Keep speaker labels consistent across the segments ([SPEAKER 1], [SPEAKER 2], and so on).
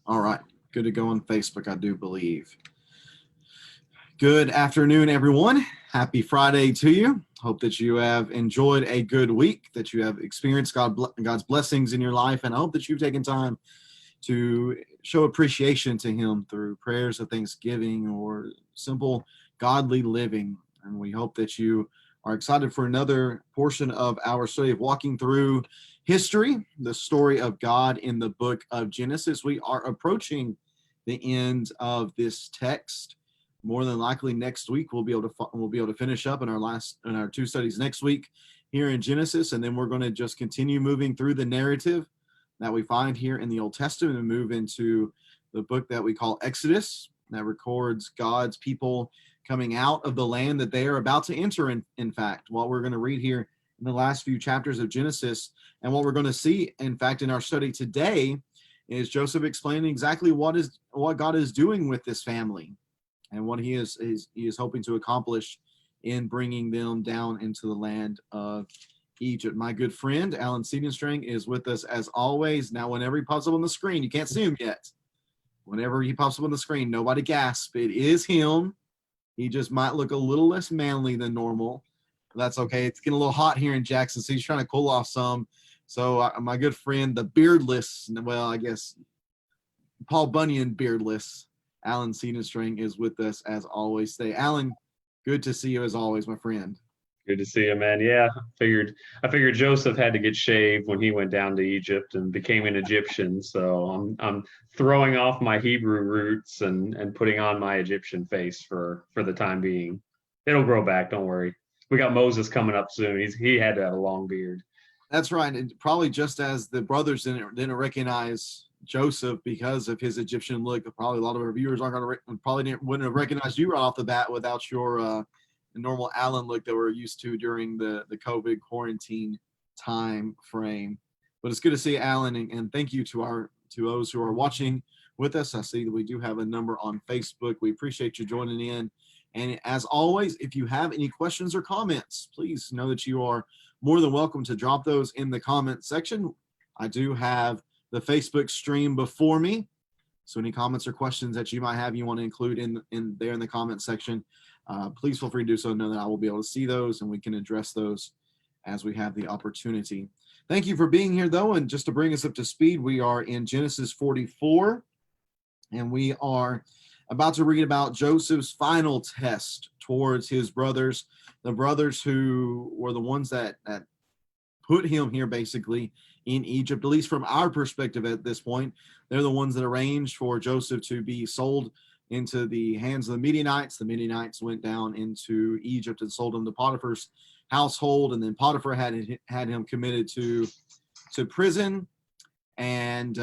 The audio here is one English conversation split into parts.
[SPEAKER 1] All right. Good to go on Facebook, I do believe. Good afternoon, everyone. Happy Friday to you. Hope that you have enjoyed a good week, that you have experienced God's blessings in your life, and I hope that you've taken time to show appreciation to Him through prayers of thanksgiving or simple godly living. And we hope that you are excited for another portion of our study of walking through history, the story of God in the book of Genesis. We are approaching the end of this text. More than likely, next week we'll be able to finish up in our two studies next week here in Genesis, and then we're going to just continue moving through the narrative that we find here in the Old Testament and move into the book that we call Exodus, that records God's people coming out of the land that they are about to enter. In fact, what we're going to read here in the last few chapters of Genesis, and what we're going to see, in fact, in our study today, is Joseph explaining exactly what God is doing with this family and what he is hoping to accomplish in bringing them down into the land of Egypt. My good friend Alan Seidenstring is with us as always. Now, whenever he pops up on the screen, you can't see him yet. Whenever he pops up on the screen, nobody gasp. It is him. He just might look a little less manly than normal. That's okay. It's getting a little hot here in Jackson, so he's trying to cool off some. So my good friend, the beardless, well, I guess Paul Bunyan beardless, Alan Seidenstring is with us as always today. Alan, good to see you as always, my friend.
[SPEAKER 2] Good to see you, man. Yeah, I figured Joseph had to get shaved when he went down to Egypt and became an Egyptian. So I'm throwing off my Hebrew roots and putting on my Egyptian face for the time being. It'll grow back, don't worry. We got Moses coming up soon. He had to have a long beard.
[SPEAKER 1] That's right. And probably just as the brothers didn't recognize Joseph because of his Egyptian look, probably a lot of our viewers aren't going to wouldn't have recognized you right off the bat without your normal Alan look that we're used to during the COVID quarantine time frame. But it's good to see Alan, and thank you to those who are watching with us. I see that we do have a number on Facebook. We appreciate you joining in. And as always, if you have any questions or comments, please know that you are more than welcome to drop those in the comment section. I do have the Facebook stream before me, so any comments or questions that you might have you want to include in there in the comment section, please feel free to do so. Know that I will be able to see those and we can address those as we have the opportunity. Thank you for being here, though, and just to bring us up to speed, we are in Genesis 44, and we are about to read about Joseph's final test towards his brothers, the brothers who were the ones that put him here basically in Egypt, at least from our perspective at this point. They're the ones that arranged for Joseph to be sold into the hands of the Midianites. The Midianites went down into Egypt and sold him to Potiphar's household, and then Potiphar had him committed to prison, and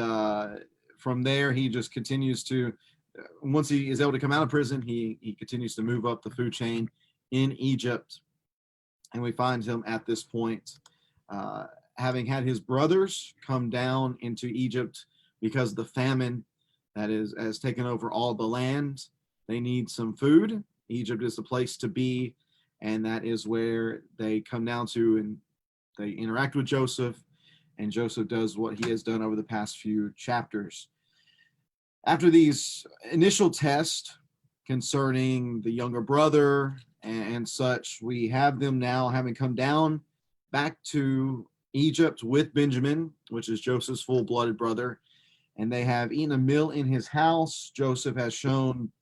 [SPEAKER 1] from there he just continues to, once he is able to come out of prison, he continues to move up the food chain in Egypt, and we find him at this point having had his brothers come down into Egypt because of the famine that has taken over all the land. They need some food. Egypt is the place to be, and that is where they come down to, and they interact with Joseph, and Joseph does what he has done over the past few chapters. After these initial tests concerning the younger brother and such, we have them now having come down back to Egypt with Benjamin, which is Joseph's full-blooded brother, and they have eaten a meal in his house. Joseph has shown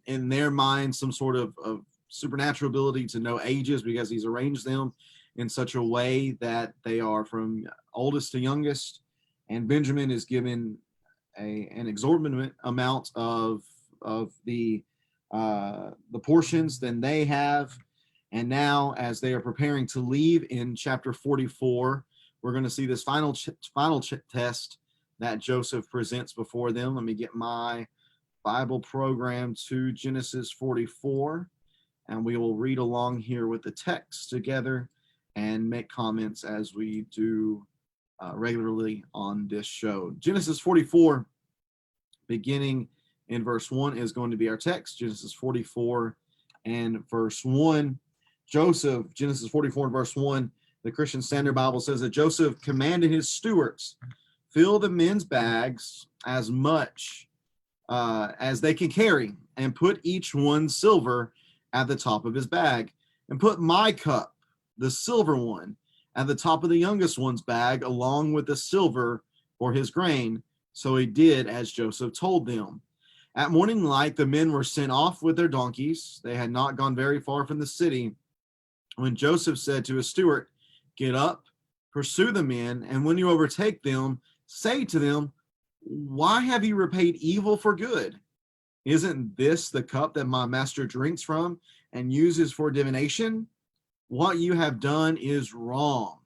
[SPEAKER 1] in their mind, some sort of supernatural ability to know ages because he's arranged them in such a way that they are from oldest to youngest, and Benjamin is given an exorbitant amount of the portions than they have. And now, as they are preparing to leave in chapter 44, we're going to see this final test that Joseph presents before them. Let me get my Bible program to Genesis 44, and we will read along here with the text together and make comments as we do regularly on this show. Genesis 44, beginning in verse 1, is going to be our text. Genesis 44 and verse 1. Joseph, Genesis 44 and verse 1, the Christian Standard Bible says that Joseph commanded his stewards Fill the men's bags as much as they can carry, and put each one silver at the top of his bag, and put my cup, the silver one, at the top of the youngest one's bag, along with the silver for his grain. So he did as Joseph told them. At morning light, the men were sent off with their donkeys. They had not gone very far from the city when Joseph said to his steward, "Get up, pursue the men, and when you overtake them, say to them, 'Why have you repaid evil for good? Isn't this the cup that my master drinks from and uses for divination? What you have done is wrong.'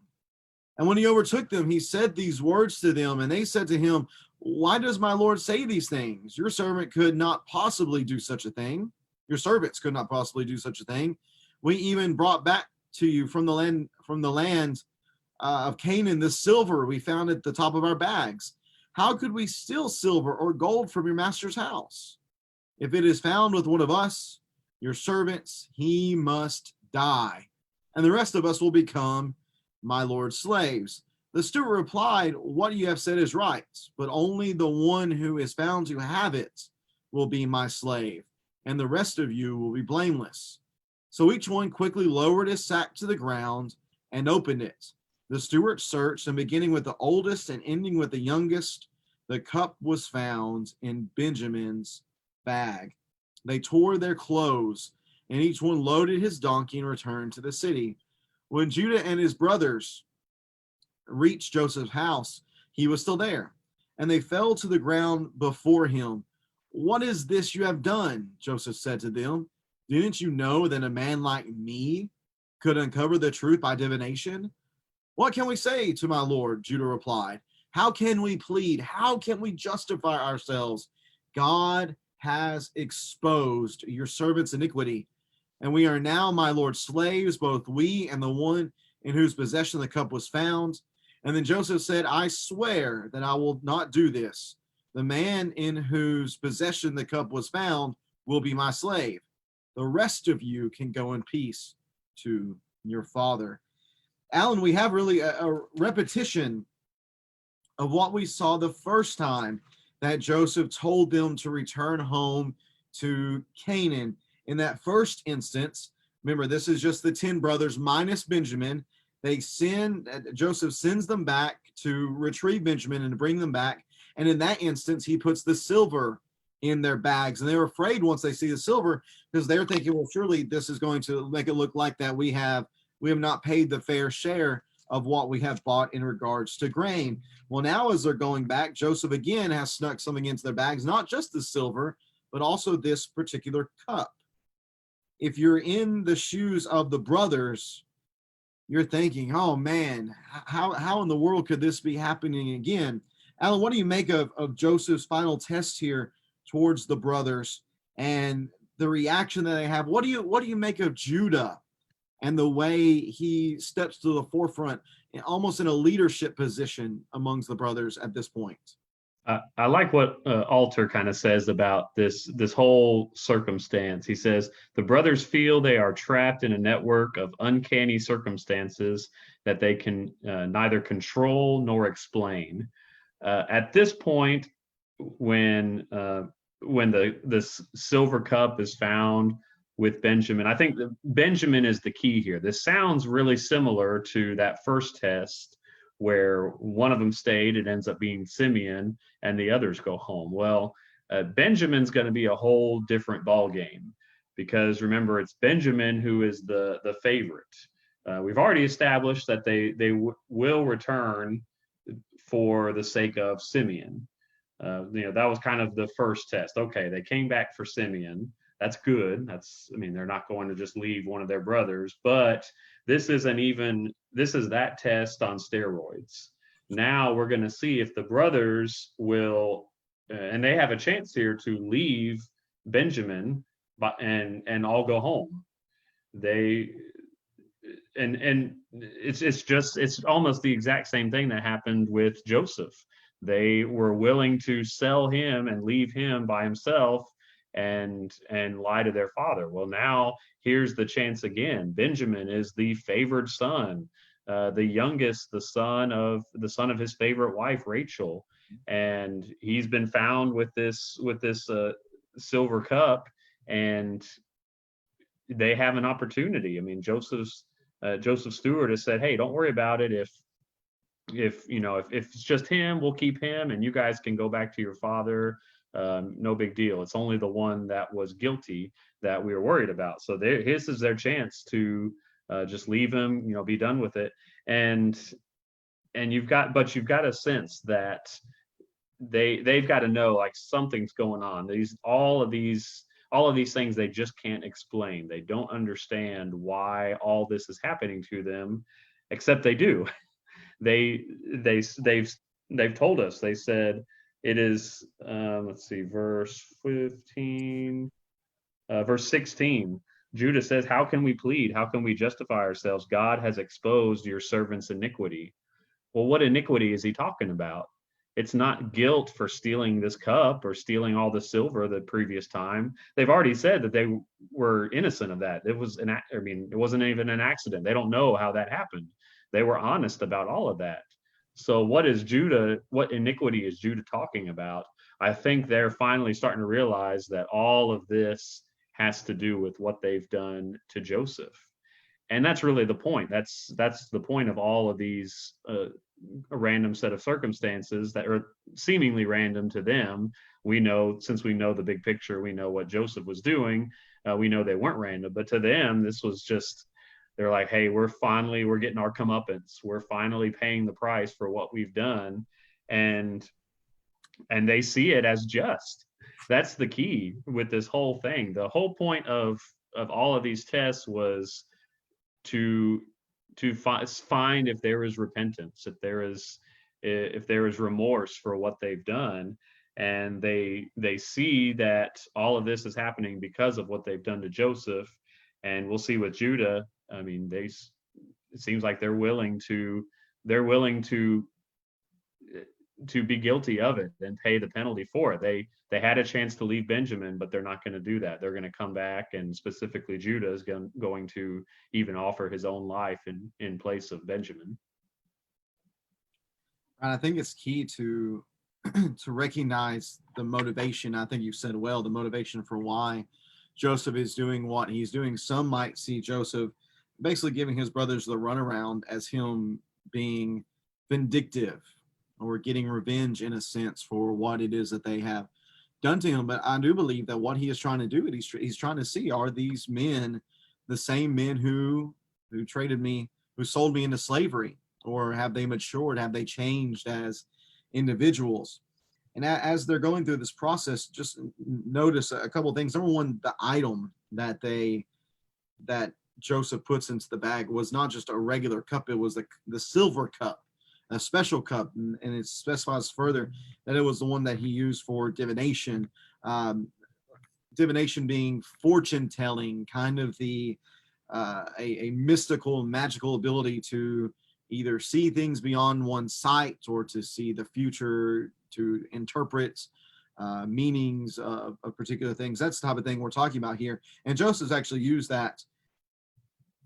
[SPEAKER 1] And when he overtook them, he said these words to them, and they said to him, 'Why does my Lord say these things? Your servant could not possibly do such a thing. Your servants could not possibly do such a thing. We even brought back to you from the land of Canaan the silver we found at the top of our bags. How could we steal silver or gold from your master's house? If it is found with one of us, your servants, he must die, and the rest of us will become my Lord's slaves.' The steward replied, 'What you have said is right, but only the one who is found to have it will be my slave, and the rest of you will be blameless.' So each one quickly lowered his sack to the ground and opened it. The steward searched, and beginning with the oldest and ending with the youngest, the cup was found in Benjamin's bag. They tore their clothes, and each one loaded his donkey and returned to the city. When Judah and his brothers reached Joseph's house, he was still there, and they fell to the ground before him. 'What is this you have done?' Joseph said to them. 'Didn't you know that a man like me could uncover the truth by divination?' 'What can we say to my Lord?' Judah replied. 'How can we plead? How can we justify ourselves? God has exposed your servant's iniquity, and we are now my Lord's slaves, both we and the one in whose possession the cup was found.' And then Joseph said, 'I swear that I will not do this. The man in whose possession the cup was found will be my slave. The rest of you can go in peace to your father.'" Alan, we have really a repetition of what we saw the first time that Joseph told them to return home to Canaan. In that first instance, remember, this is just the 10 brothers minus Benjamin. Joseph sends them back to retrieve Benjamin and to bring them back. And in that instance, he puts the silver in their bags. And they're afraid once they see the silver, because they're thinking, well, surely this is going to make it look like that we have not paid the fair share of what we have bought in regards to grain. Well, now as they're going back, Joseph again has snuck something into their bags, not just the silver, but also this particular cup. If you're in the shoes of the brothers, you're thinking, oh man, how in the world could this be happening again? Alan, what do you make of Joseph's final test here towards the brothers and the reaction that they have? What do you make of Judah and the way he steps to the forefront, almost in a leadership position amongst the brothers at this point?
[SPEAKER 2] I like what Alter kind of says about this whole circumstance. He says the brothers feel they are trapped in a network of uncanny circumstances that they can neither control nor explain. At this point, when the silver cup is found with Benjamin, I think Benjamin is the key here. This sounds really similar to that first test where one of them stayed. It ends up being Simeon, and the others go home. Well, Benjamin's going to be a whole different ball game, because remember, it's Benjamin who is the favorite. We've already established that they will return for the sake of Simeon. That was kind of the first test. Okay, they came back for Simeon. That's good. They're not going to just leave one of their brothers, but this is that test on steroids. Now we're going to see if the brothers will, and they have a chance here to leave Benjamin, and all go home. It's almost the exact same thing that happened with Joseph. They were willing to sell him and leave him by himself and lie to their father. Well, now here's the chance again. Benjamin is the favored son. the youngest, the son of his favorite wife, Rachel, and he's been found with this silver cup, and they have an opportunity. I mean, Joseph Stewart has said, "Hey, don't worry about it. If it's just him, we'll keep him, and you guys can go back to your father. No big deal. It's only the one that was guilty that we were worried about. So his is their chance to just leave him, be done with it. And you've got a sense that they've got to know like something's going on. All of these things they just can't explain. They don't understand why all this is happening to them, except they do. They've told us. They said it is let's see, verse 15, verse 16. Judah says, "How can we plead? How can we justify ourselves? God has exposed your servant's iniquity." Well, what iniquity is he talking about? It's not guilt for stealing this cup or stealing all the silver the previous time. They've already said that they were innocent of that. It wasn't even an accident. They don't know how that happened. They were honest about all of that. So what iniquity is Judah talking about? I think they're finally starting to realize that all of this has to do with what they've done to Joseph. And that's really the point. That's the point of all of these a random set of circumstances that are seemingly random to them. We know, since we know the big picture, we know what Joseph was doing. We know they weren't random, but to them, this was just, they're like, hey, we're getting our comeuppance. We're finally paying the price for what we've done. And they see it as just. That's the key with this whole thing. The whole point of all of these tests was to find if there is repentance, if there is remorse for what they've done. And they see that all of this is happening because of what they've done to Joseph. And we'll see with Judah. I mean, it seems like they're willing to be guilty of it and pay the penalty for it. They had a chance to leave Benjamin, but they're not going to do that. They're going to come back, and specifically Judah is going to even offer his own life in place of Benjamin.
[SPEAKER 1] And I think it's key to recognize the motivation. I think you said well, the motivation for why Joseph is doing what he's doing. Some might see Joseph basically giving his brothers the runaround as him being vindictive or getting revenge in a sense for what it is that they have done to him. But I do believe that what he is trying to do, he's trying to see, are these men the same men who traded me, who sold me into slavery, or have they matured? Have they changed as individuals? And as they're going through this process, just notice a couple of things. Number one, the item that Joseph puts into the bag was not just a regular cup. It was the silver cup, a special cup. And it specifies further that it was the one that he used for divination. Divination being fortune telling, kind of a mystical, magical ability to either see things beyond one's sight or to see the future, to interpret meanings of particular things. That's the type of thing we're talking about here. And Joseph's actually used that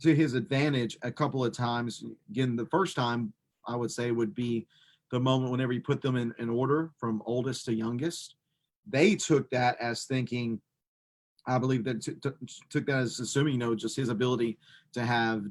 [SPEAKER 1] to his advantage a couple of times. Again, the first time I would say would be the moment whenever he put them in order from oldest to youngest. They took that as thinking, I believe that took that as assuming, just his ability to have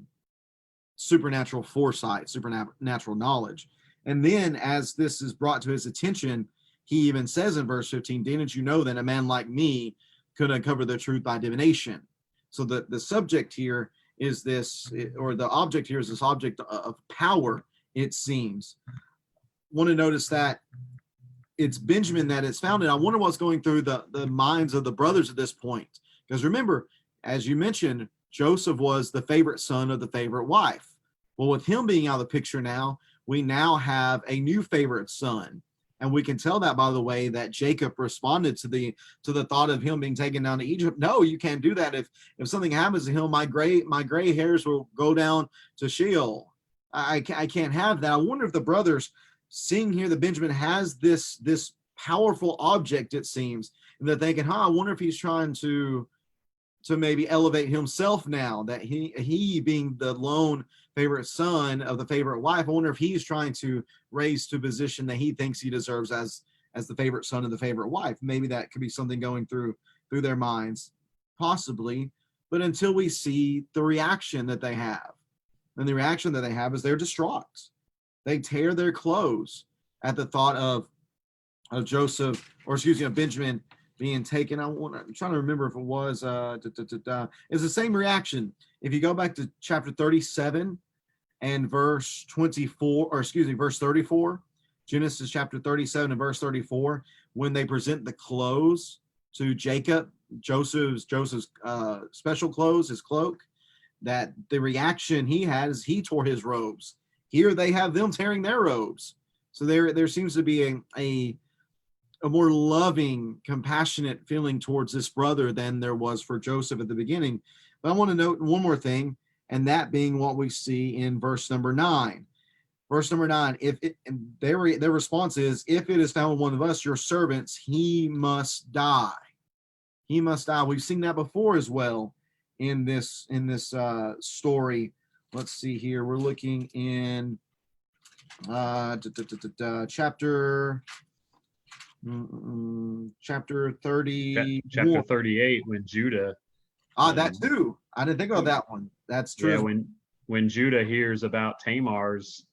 [SPEAKER 1] supernatural foresight, supernatural knowledge. And then as this is brought to his attention, he even says in verse 15, "Didn't you know that a man like me could uncover the truth by divination?" So the subject here is this, or the object here is this object of power, it seems. Want to notice that it's Benjamin that it's found in. I wonder what's going through the minds of the brothers at this point. Because remember, as you mentioned, Joseph was the favorite son of the favorite wife. Well, with him being out of the picture now, we now have a new favorite son. And we can tell that by the way that Jacob responded to the thought of him being taken down to Egypt. No, you can't do that. If something happens to him, my gray hairs will go down to Sheol. I can't have that. I wonder if the brothers, seeing here that Benjamin has this powerful object, it seems, and they're thinking, I wonder if he's trying to maybe elevate himself now, that he being the lone favorite son of the favorite wife. I wonder if he's trying to raise to a position that he thinks he deserves as the favorite son of the favorite wife. Maybe that could be something going through their minds, possibly. But until we see the reaction that they have, and the reaction that they have is they're distraught. They tear their clothes at the thought of Joseph, or excuse me, of Benjamin being taken. I'm trying to remember if it was it's the same reaction. If you go back to chapter 37 and verse 24, or excuse me, verse 34, Genesis chapter 37 and verse 34, when they present the clothes to Jacob, Joseph's special clothes, his cloak, that the reaction he had is he tore his robes. Here they have them tearing their robes. So there seems to be a more loving, compassionate feeling towards this brother than there was for Joseph at the beginning. But I want to note one more thing, and that being what we see in verse number 9. Verse number 9, their response is, if it is found one of us, your servants, he must die. He must die. We've seen that before as well in this story. Let's see here. We're looking in chapter 30.
[SPEAKER 2] Chapter 38, when Judah.
[SPEAKER 1] That too. I didn't think about that one. That's true.
[SPEAKER 2] Yeah, when Judah hears about Tamar's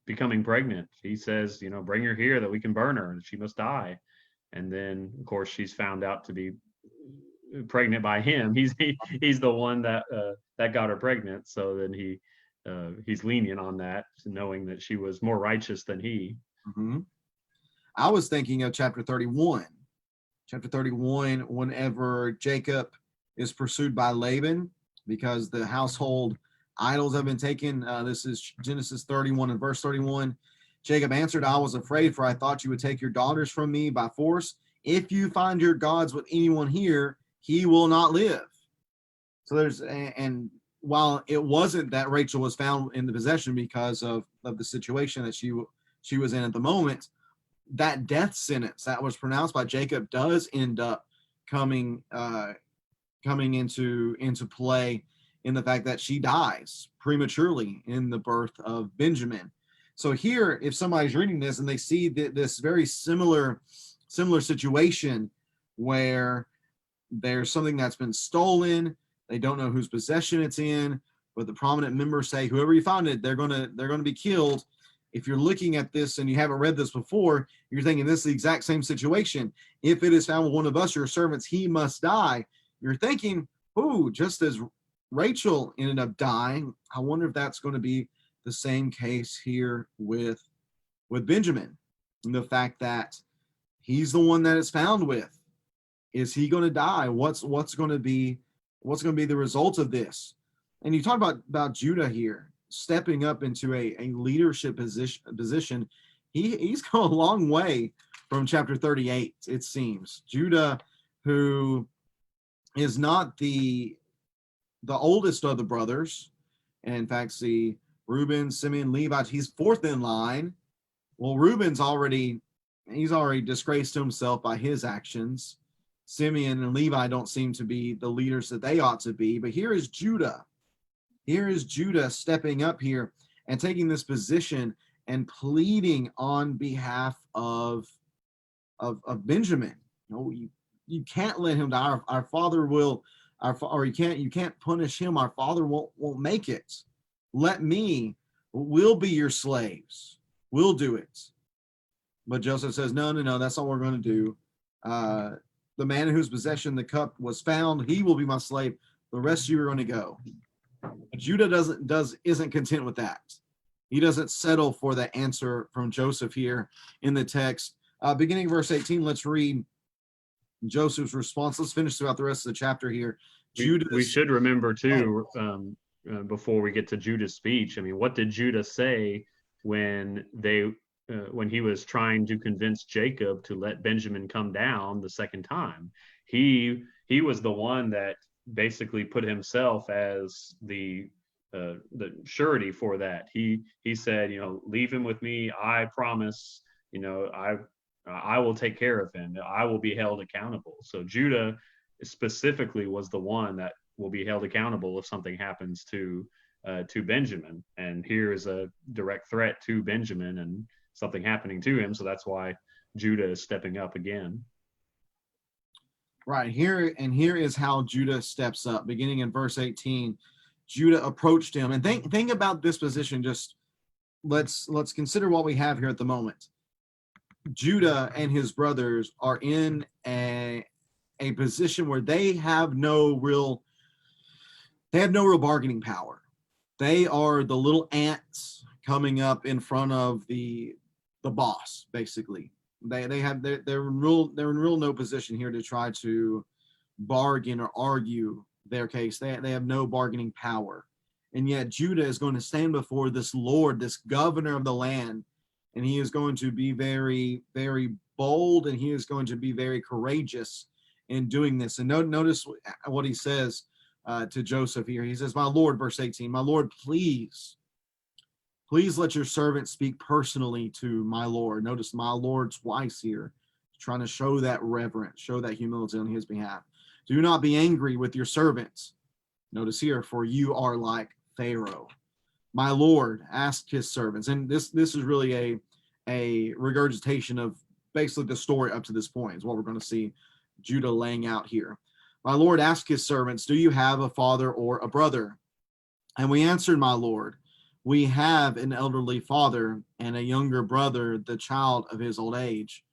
[SPEAKER 2] becoming pregnant, he says, bring her here that we can burn her, and she must die. And then, of course, she's found out to be pregnant by him. He's the one that got her pregnant. So then he's lenient on that, knowing that she was more righteous than he.
[SPEAKER 1] Mm-hmm. I was thinking of chapter 31. Chapter 31, whenever Jacob is pursued by Laban because the household idols have been taken. This is Genesis 31 and verse 31. Jacob answered, I was afraid, for I thought you would take your daughters from me by force. If you find your gods with anyone here, he will not live. So and while it wasn't that Rachel was found in the possession because of the situation that she was in at the moment, that death sentence that was pronounced by Jacob does end up coming into play in the fact that she dies prematurely in the birth of Benjamin. So here, if somebody's reading this and they see this very similar situation where there's something that's been stolen, they don't know whose possession it's in, but the prominent members say, whoever you found it, they're gonna be killed. If you're looking at this and you haven't read this before, you're thinking this is the exact same situation. If it is found with one of us, your servants, he must die. You're thinking, just as Rachel ended up dying, I wonder if that's going to be the same case here with Benjamin. And the fact that he's the one that is found with. Is he going to die? What's going to be the result of this? And you talk about Judah here stepping up into a leadership position. He's gone a long way from chapter 38, it seems. Judah, who is not the oldest of the brothers, and in fact, see Reuben, Simeon, Levi, he's fourth in line. Well, Reuben's already disgraced himself by his actions. Simeon and Levi don't seem to be the leaders that they ought to be, but here is Judah. Here is Judah stepping up here and taking this position and pleading on behalf of Benjamin. You can't let him die. Our father will, you can't punish him. Our father won't make it. We'll be your slaves. We'll do it. But Joseph says, no, that's not what we're going to do. The man in whose possession the cup was found, he will be my slave. The rest of you are going to go. But Judah isn't content with that. He doesn't settle for the answer from Joseph here in the text. Beginning verse 18, let's read Joseph's response. Let's finish throughout the rest of the chapter here.
[SPEAKER 2] We should remember too, before we get to Judah's speech. I mean, what did Judah say when he was trying to convince Jacob to let Benjamin come down the second time? He was the one that basically put himself as the surety for that. He said, leave him with me. I promise, I will take care of him. I will be held accountable. So Judah specifically was the one that will be held accountable if something happens to to Benjamin. And here is a direct threat to Benjamin and something happening to him. So that's why Judah is stepping up again.
[SPEAKER 1] Right here, and here is how Judah steps up. Beginning in verse 18, Judah approached him, and think about this position. Just let's consider what we have here at the moment. Judah and his brothers are in a position where they have no real bargaining power. They are the little ants coming up in front of the boss, basically. They're in real no position here to try to bargain or argue their case. They have no bargaining power. And yet Judah is going to stand before this Lord, this governor of the land, and he is going to be very, very bold, and he is going to be very courageous in doing this. And notice what he says to Joseph here. He says, "My Lord," verse 18, "my Lord, please let your servant speak personally to my Lord." Notice my Lord twice here, trying to show that reverence, show that humility on his behalf. "Do not be angry with your servants." Notice here, "for you are like Pharaoh." My Lord asked his servants, and this is really a regurgitation of basically the story up to this point, is what we're going to see Judah laying out here. "My Lord asked his servants, 'Do you have a father or a brother?' And we answered, 'My Lord, we have an elderly father and a younger brother, the child of his old age.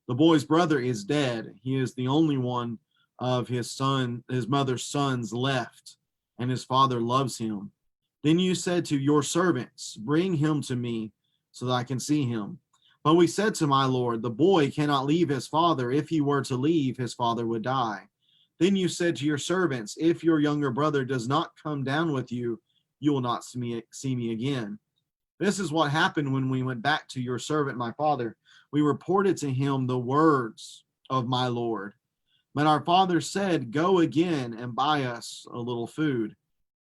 [SPEAKER 1] The boy's brother is dead. He is the only one of his mother's sons left, and his father loves him. Then you said to your servants, bring him to me so that I can see him. But we said to my Lord, the boy cannot leave his father. If he were to leave, his father would die. Then you said to your servants, if your younger brother does not come down with you, you will not see me again. This is what happened when we went back to your servant, my father. We reported to him the words of my Lord. But our father said, go again and buy us a little food.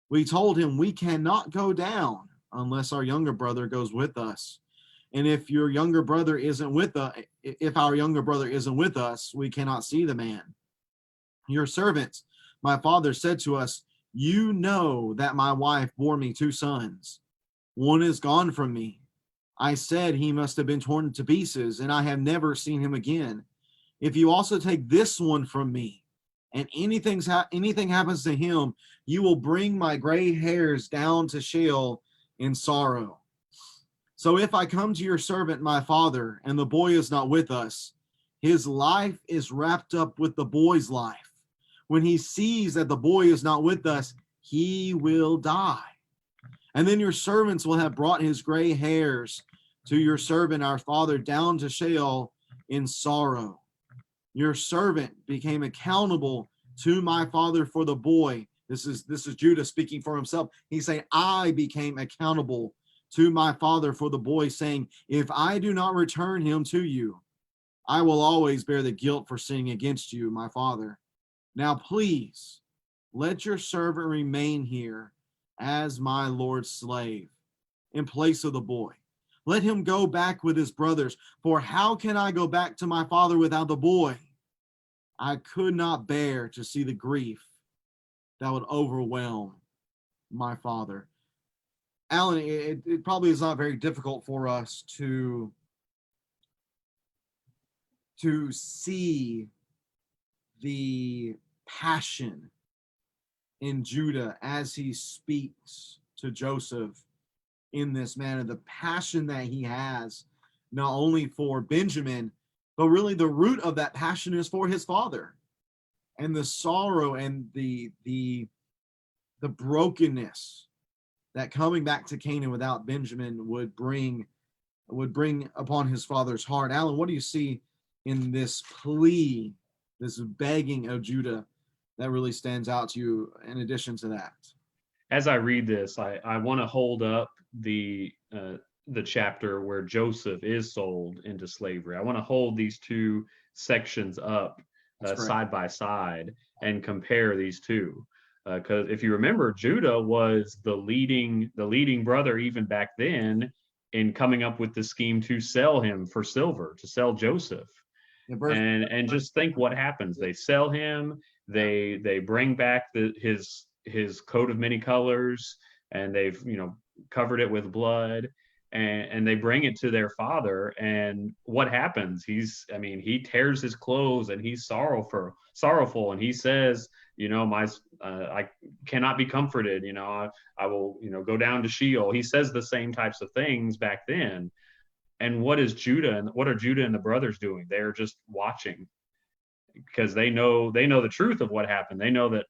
[SPEAKER 1] We told him, we cannot go down unless our younger brother goes with us. And if our younger brother isn't with us, we cannot see the man. Your servants, my father, said to us, you know that my wife bore me 2 sons. One is gone from me. I said he must have been torn to pieces, and I have never seen him again. If you also take this one from me, and anything happens to him, you will bring my gray hairs down to Sheol in sorrow. So if I come to your servant, my father, and the boy is not with us, his life is wrapped up with the boy's life. When he sees that the boy is not with us, he will die. And then your servants will have brought his gray hairs to your servant, our father, down to Sheol in sorrow. Your servant became accountable to my father for the boy. This is Judah speaking for himself. He's saying, I became accountable to my father for the boy, saying, if I do not return him to you, I will always bear the guilt for sinning against you, my father. Now, please, let your servant remain here as my Lord's slave in place of the boy. Let him go back with his brothers, for how can I go back to my father without the boy? I could not bear to see the grief that would overwhelm my father. Alan, it probably is not very difficult for us to see the passion in Judah as he speaks to Joseph in this manner, the passion that he has not only for Benjamin, but really the root of that passion is for his father, and the sorrow and the brokenness that coming back to Canaan without Benjamin would bring upon his father's heart. Alan, what do you see in this plea, this begging of Judah, that really stands out to you in addition to that?
[SPEAKER 2] As I read this, I want to hold up the chapter where Joseph is sold into slavery. I want to hold these two sections up side by side and compare these two. Because if you remember, Judah was the leading brother even back then in coming up with the scheme to sell him for silver, to sell Joseph. And just think what happens. They sell him. They bring back his coat of many colors. and they've, covered it with blood, and they bring it to their father. And what happens? He tears his clothes, and he's sorrowful, and he says, I cannot be comforted. I will, go down to Sheol. He says the same types of things back then. And what are Judah and the brothers doing? They're just watching, because they know the truth of what happened. They know that,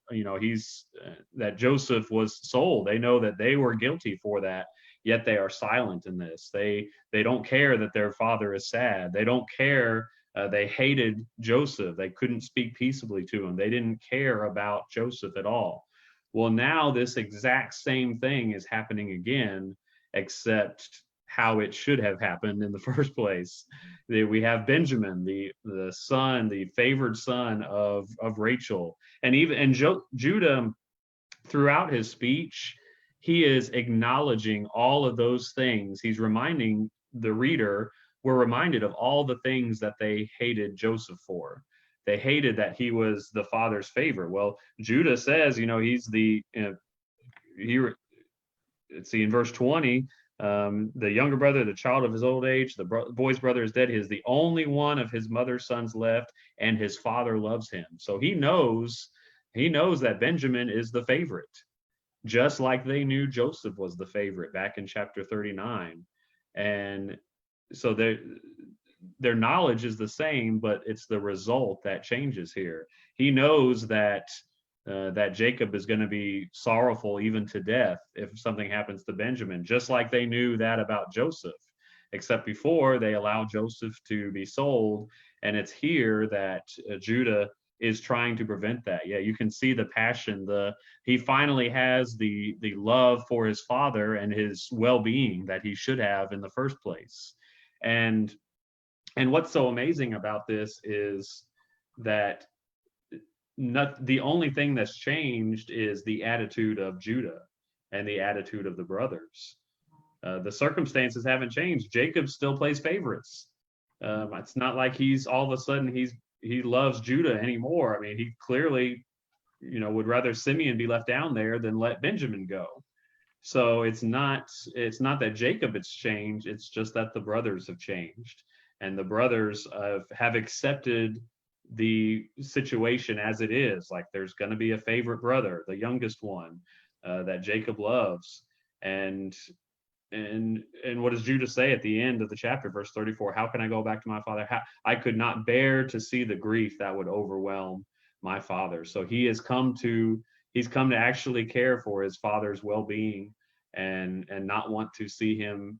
[SPEAKER 2] that Joseph was sold. They know that they were guilty for that. Yet they are silent in this. They don't care that their father is sad. They don't care. They hated Joseph. They couldn't speak peaceably to him. They didn't care about Joseph at all. Well, now this exact same thing is happening again, except how it should have happened in the first place. We have Benjamin, the son, the favored son of Rachel, and Judah, throughout his speech, he is acknowledging all of those things. He's reminding the reader, we're reminded of all the things that they hated Joseph for. They hated that he was the father's favorite. Well, Judah says, he's let's see, in verse 20, the younger brother, the child of his old age, the boy's brother is dead. He is the only one of his mother's sons left, and his father loves him. So he knows that Benjamin is the favorite, just like they knew Joseph was the favorite back in chapter 39. And so their knowledge is the same, but it's the result that changes here. He knows that Jacob is going to be sorrowful even to death if something happens to Benjamin, just like they knew that about Joseph, except before they allowed Joseph to be sold. And it's here that Judah is trying to prevent that. Yeah, you can see the passion. He finally has the love for his father and his well-being that he should have in the first place. And what's so amazing about this is that the only thing that's changed is the attitude of Judah and the attitude of the brothers. The circumstances haven't changed. Jacob still plays favorites. It's not like he's all of a sudden he loves Judah anymore. I mean, he clearly, would rather Simeon be left down there than let Benjamin go. So it's not that Jacob has changed. It's just that the brothers have changed, and the brothers have accepted the situation as it is. Like, there's going to be a favorite brother, the youngest one, that Jacob loves. And what does Judah say at the end of the chapter, verse 34? How can I go back to my father? I could not bear to see the grief that would overwhelm my father. So he's come to actually care for his father's well-being, and not want to see him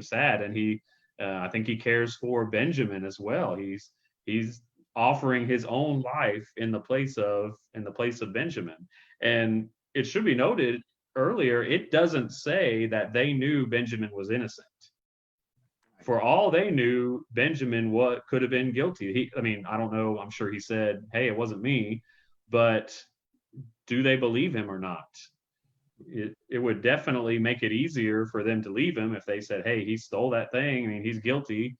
[SPEAKER 2] sad. And I think he cares for Benjamin as well. He's offering his own life in the place of Benjamin. And it should be noted earlier, it doesn't say that they knew Benjamin was innocent. For all they knew, Benjamin could have been guilty. I don't know. I'm sure he said, "Hey, it wasn't me," but do they believe him or not? It would definitely make it easier for them to leave him if they said, "Hey, he stole that thing. I mean, he's guilty.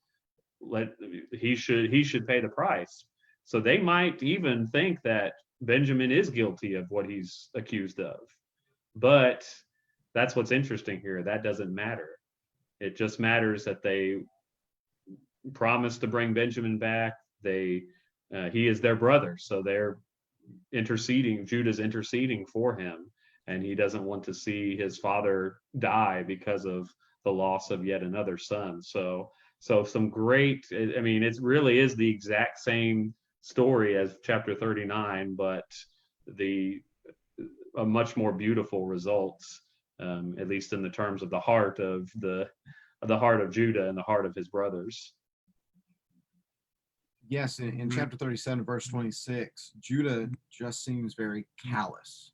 [SPEAKER 2] He should pay the price." So they might even think that Benjamin is guilty of what he's accused of. But that's what's interesting here. That doesn't matter. It just matters that they promised to bring Benjamin back. He is their brother, so they're interceding. Judah's interceding for him, and he doesn't want to see his father die because of the loss of yet another son. So some great. It really is the exact same story as chapter 39, but a much more beautiful results, at least in the terms of the heart of Judah and the heart of his brothers.
[SPEAKER 1] Yes, in chapter 37, verse 26, Judah just seems very callous.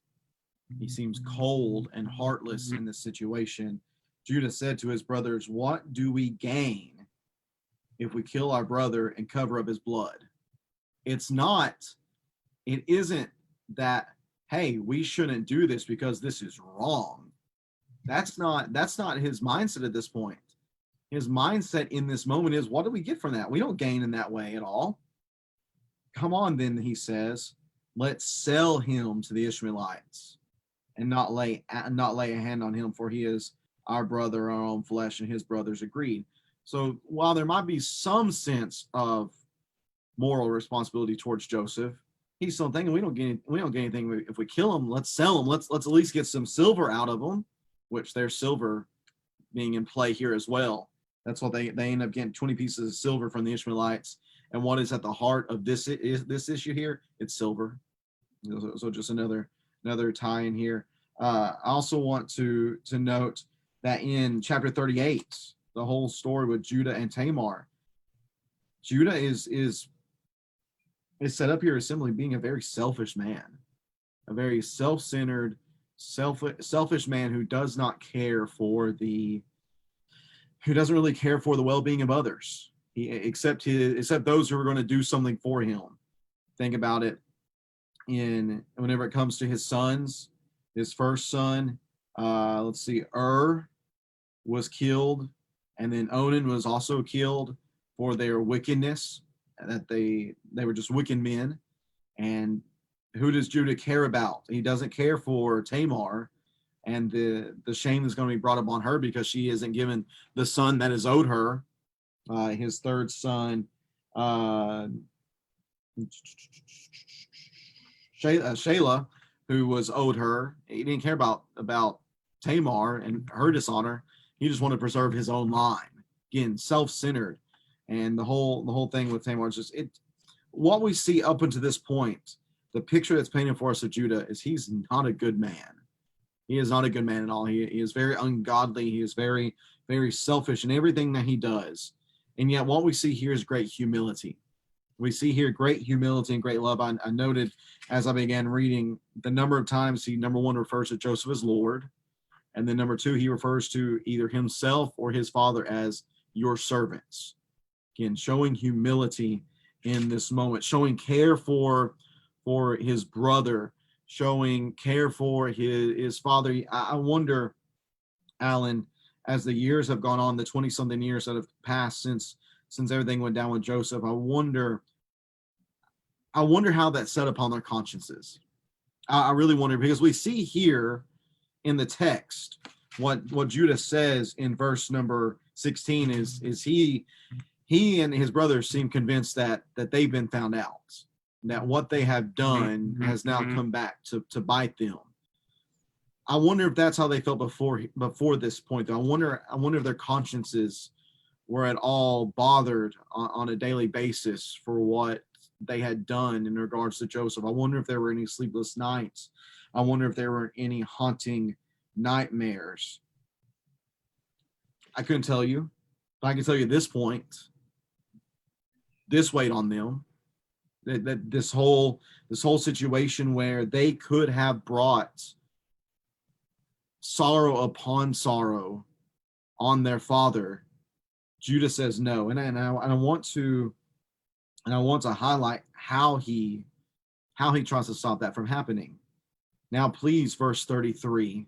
[SPEAKER 1] He seems cold and heartless in this situation. Judah said to his brothers, "What do we gain if we kill our brother and cover up his blood?" It isn't that, "Hey, we shouldn't do this because this is wrong." That's not his mindset at this point. His mindset in this moment is, what do we get from that? We don't gain in that way at all. Come on, then, he says, let's sell him to the Ishmaelites. and not lay a hand on him, for he is our brother, our own flesh, and his brothers agreed. So while there might be some sense of moral responsibility towards Joseph, he's still thinking we don't get anything if we kill him. Let's sell him. Let's at least get some silver out of him, which there's silver being in play here as well. That's what they end up getting 20 pieces of silver from the Ishmaelites. And what is at the heart of this issue here? It's silver. So just another tie in here. I also want to note that in chapter 38, the whole story with Judah and Tamar, Judah is set up here as simply being a very selfish man, a very self-centered, selfish man who does not care for who doesn't really care for the well-being of others, except those who are going to do something for him. Think about it. Whenever it comes to his sons, his first son, let's see, was killed, and then Onan was also killed for their wickedness, that they were just wicked men. And who does Judah care about? He doesn't care for Tamar, and the shame is going to be brought upon her because she isn't given the son that is owed her, his third son, Shelah, who was owed her. He didn't care about Tamar and her dishonor. He just wanted to preserve his own line. Again, self-centered. And the whole thing with Tamar is just what we see up until this point, the picture that's painted for us of Judah is he's not a good man. He is not a good man at all. He is very ungodly. He is very, very selfish in everything that he does. And yet what we see here is great humility. We see here great humility and great love. I noted as I began reading the number of times he, number one, refers to Joseph as Lord. And then number two, he refers to either himself or his father as your servants. Again, showing humility in this moment, showing care for his brother, showing care for his father. I wonder, Alan, as the years have gone on, the 20-something years that have passed since everything went down with Joseph, I wonder how that set upon their consciences. I really wonder, because we see here in the text what Judah says in verse number 16 is he and his brothers seem convinced that they've been found out, that what they have done has now come back to bite them. I wonder if that's how they felt before this point. I wonder if their consciences were at all bothered on a daily basis for what they had done in regards to Joseph. I wonder if there were any sleepless nights. I wonder if there were any haunting nightmares. I couldn't tell you, but I can tell you at this point, this weighed on them. That this whole situation where they could have brought sorrow upon sorrow on their father, Judah says no. And I want to highlight how he tries to stop that from happening. Now, please, verse 33.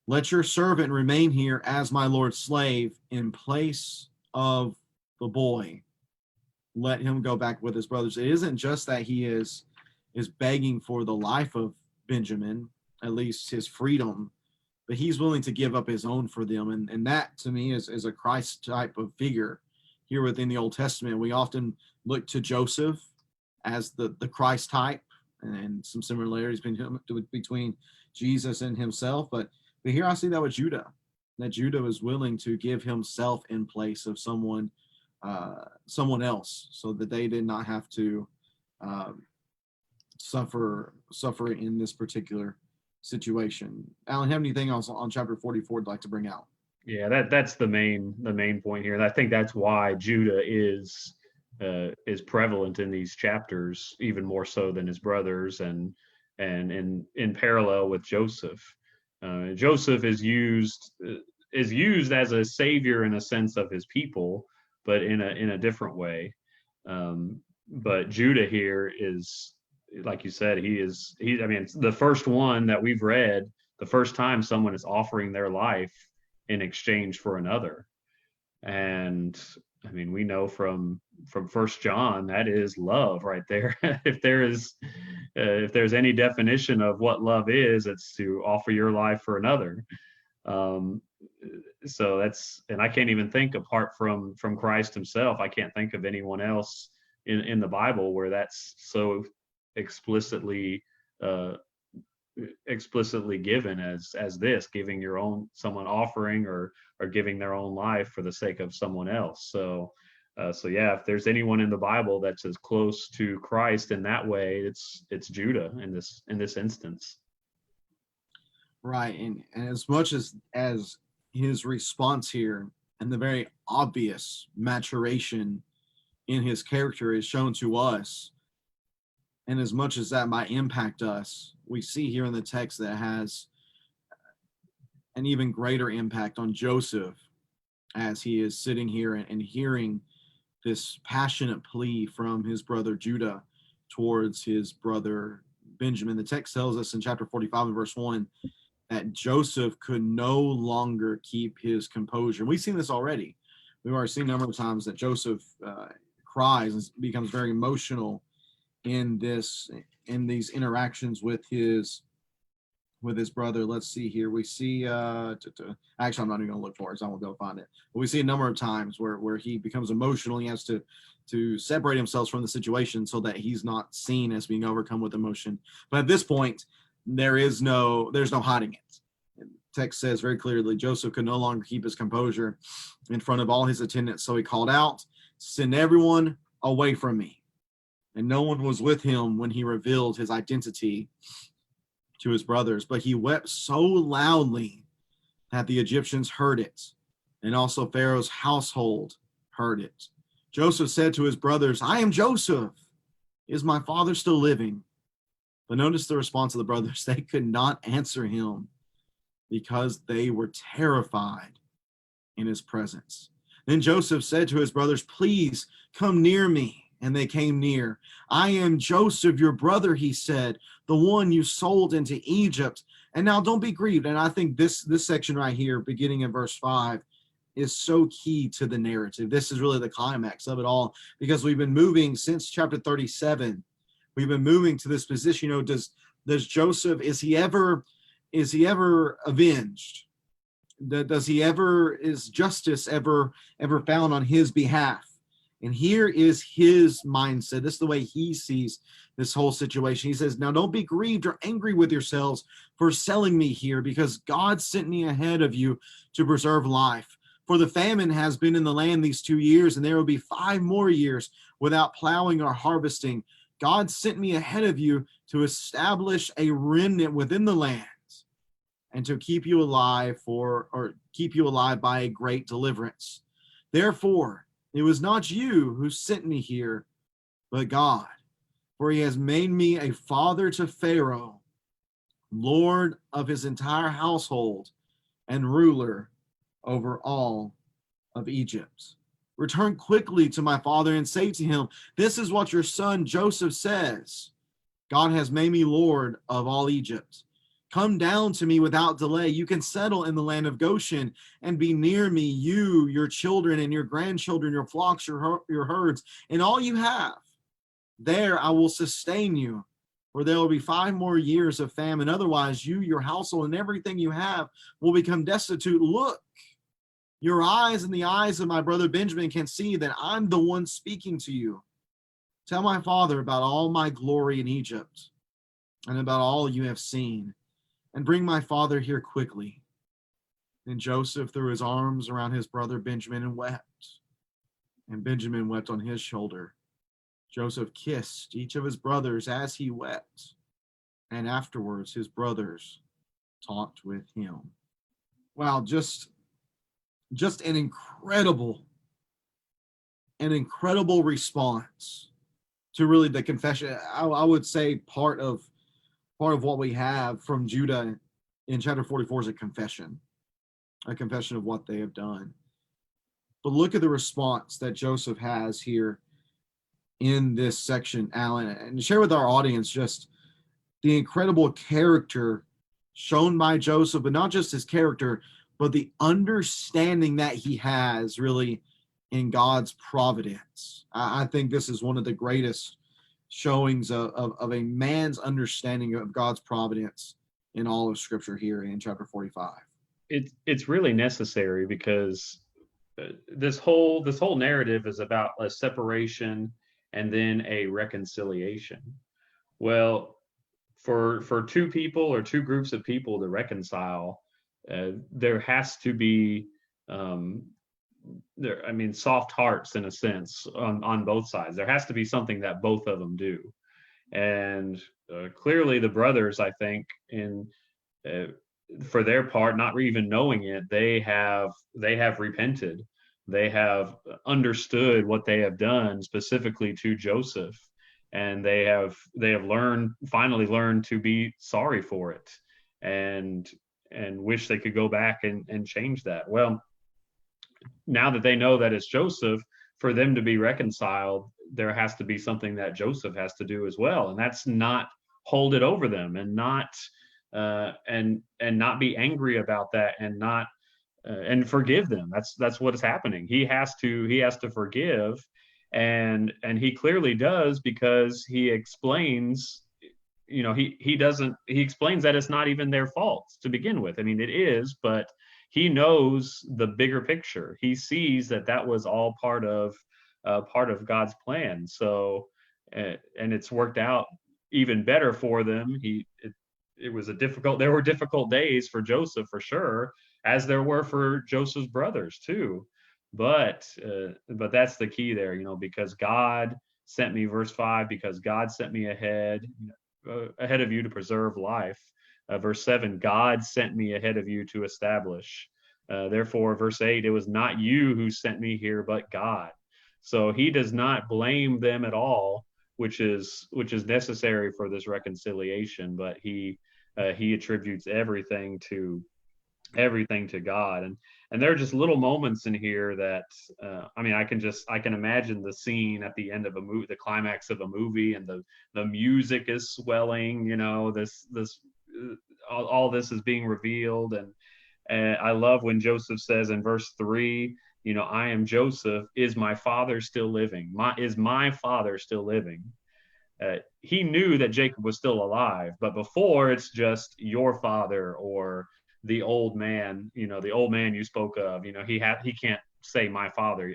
[SPEAKER 1] Let your servant remain here as my Lord's slave in place of the boy. Let him go back with his brothers. It isn't just that he is begging for the life of Benjamin, at least his freedom, but he's willing to give up his own for them. And that, to me, is a Christ type of figure here within the Old Testament. We often look to Joseph as the Christ type, and some similarities between Jesus and himself. But here I see that with Judah, that Judah was willing to give himself in place of someone else, so that they did not have to suffer in this particular situation. Alan, have anything else on chapter 44 you'd like to bring out?
[SPEAKER 2] Yeah, that's the main point here, and I think that's why Judah is prevalent in these chapters even more so than his brothers, and in parallel with Joseph. Joseph is used as a savior in a sense of his people, but in a different way. But Judah here is, like you said, I mean, the first one that we've read, the first time someone is offering their life in exchange for another. And I mean, we know from First John, that is love right there. if there is if there's any definition of what love is, it's to offer your life for another. Um, so and I can't even think apart from Christ himself. I can't think of anyone else in the Bible where that's so explicitly uh, explicitly given as this, giving your own, someone offering or giving their own life for the sake of someone else. So yeah, if there's anyone in the Bible that's as close to Christ in that way, it's Judah in this instance.
[SPEAKER 1] Right. And as much as his response here and the very obvious maturation in his character is shown to us, and as much as that might impact us, we see here in the text that has an even greater impact on Joseph as he is sitting here and hearing this passionate plea from his brother Judah towards his brother Benjamin. The text tells us in chapter 45 and verse 1 that Joseph could no longer keep his composure. We've seen this already. We've already seen a number of times that Joseph cries and becomes very emotional in these interactions with his brother. Let's see here. We see actually, I'm not even gonna look for it, so I won't be able to find it. But we see a number of times where he becomes emotional. He has to separate himself from the situation so that he's not seen as being overcome with emotion. But at this point, there's no hiding it. The text says very clearly, Joseph could no longer keep his composure in front of all his attendants, so he called out, "Send everyone away from me." And no one was with him when he revealed his identity to his brothers, but he wept so loudly that the Egyptians heard it, and also Pharaoh's household heard it. Joseph said to his brothers, "I am Joseph. Is my father still living?" But notice the response of the brothers. They could not answer him because they were terrified in his presence. Then Joseph said to his brothers, "Please come near me." And they came near. "I am Joseph, your brother," he said, "the one you sold into Egypt. And now don't be grieved." And I think this section right here, beginning in verse 5, is so key to the narrative. This is really the climax of it all, because we've been moving since chapter 37. We've been moving to this position. Does Joseph, is he ever avenged? Is justice ever found on his behalf? And here is his mindset. This is the way he sees this whole situation. He says, "Now don't be grieved or angry with yourselves for selling me here, because God sent me ahead of you to preserve life. For the famine has been in the land these 2 years, and there will be 5 more years without plowing or harvesting. God sent me ahead of you to establish a remnant within the land and to keep you alive by a great deliverance. Therefore, it was not you who sent me here, but God. For he has made me a father to Pharaoh, lord of his entire household, and ruler over all of Egypt. Return quickly to my father and say to him, 'This is what your son Joseph says. God has made me lord of all Egypt. Come down to me without delay. You can settle in the land of Goshen and be near me, you, your children, and your grandchildren, your flocks, your herds, and all you have. There I will sustain you, for there will be 5 more years of famine. Otherwise, you, your household, and everything you have will become destitute. Look, your eyes and the eyes of my brother Benjamin can see that I'm the one speaking to you. Tell my father about all my glory in Egypt and about all you have seen, and bring my father here quickly." Then Joseph threw his arms around his brother Benjamin and wept, and Benjamin wept on his shoulder. Joseph kissed each of his brothers as he wept, and afterwards his brothers talked with him. Wow, just an incredible response to really the confession. I would say part of what we have from Judah in chapter 44 is a confession of what they have done. But look at the response that Joseph has here in this section, Alan, and share with our audience just the incredible character shown by Joseph, but not just his character, but the understanding that he has really in God's providence. I think this is one of the greatest showings of a man's understanding of God's providence in all of Scripture here in chapter 45.
[SPEAKER 2] It's really necessary because this whole narrative is about a separation and then a reconciliation. Well, for two people or two groups of people to reconcile, there has to be I mean, soft hearts in a sense on both sides. There has to be something that both of them do, and clearly the brothers, I think, in uh, for their part, not even knowing it, they have repented. They have understood what they have done specifically to Joseph, and they have finally learned to be sorry for it, and wish they could go back and change that. Well, now that they know that it's Joseph, for them to be reconciled, there has to be something that Joseph has to do as well, and that's not hold it over them and not not be angry about that and not and forgive them. That's what is happening. He has to forgive, and he clearly does, because he explains. He explains that it's not even their fault to begin with. I mean, it is, but he knows the bigger picture. He sees that that was all part of God's plan. So, and it's worked out even better for them. It was there were difficult days for Joseph, for sure, as there were for Joseph's brothers too. But that's the key there, because God sent me, verse 5, because God sent me ahead of you to preserve life. Verse 7, God sent me ahead of you to establish. Therefore, verse 8, it was not you who sent me here, but God. So he does not blame them at all, which is necessary for this reconciliation, but he attributes everything to God. And there are just little moments in here that I mean, I can imagine the scene at the end of a movie, the climax of a movie, and the music is swelling, all this is being revealed. And I love when Joseph says in verse 3, I am Joseph, is my father still living? Is my father still living? He knew that Jacob was still alive, but before, it's just your father, or the old man, the old man you spoke of. He can't say my father